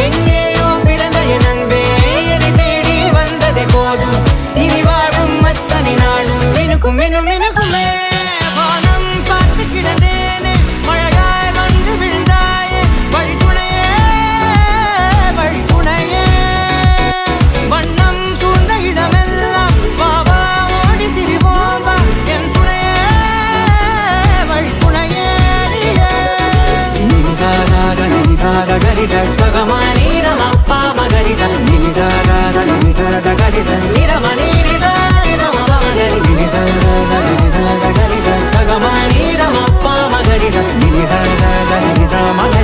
எங்கேயோ பிறந்த என் அன்பே என்னை தேடி வந்ததே போதும். இனி வாழும் அத்தனை நாளும் மினுக்கும் மினும் மினுக்குமே. வானம் பார்த்து கிடந்தேனே மழையாய் வந்து விழுந்தாயே வழித்துணையே வழித்துணையே. வண்ணம் சூழ்ந்த இடமெல்லாம் பாவா ஓடி திரிவோம் வா என் துணையே வழித்துணையே. நினிசாத நினிசாத கரிச பகமானி ரமப்பா மகரிச நினிசாத நினிசாத கரிச நிரமணி நிதா நிரமகரி நினிசாத நினிசாத கரிச பகமானி ரமப்பா மகரிச நினிசாத நினிசா மகரி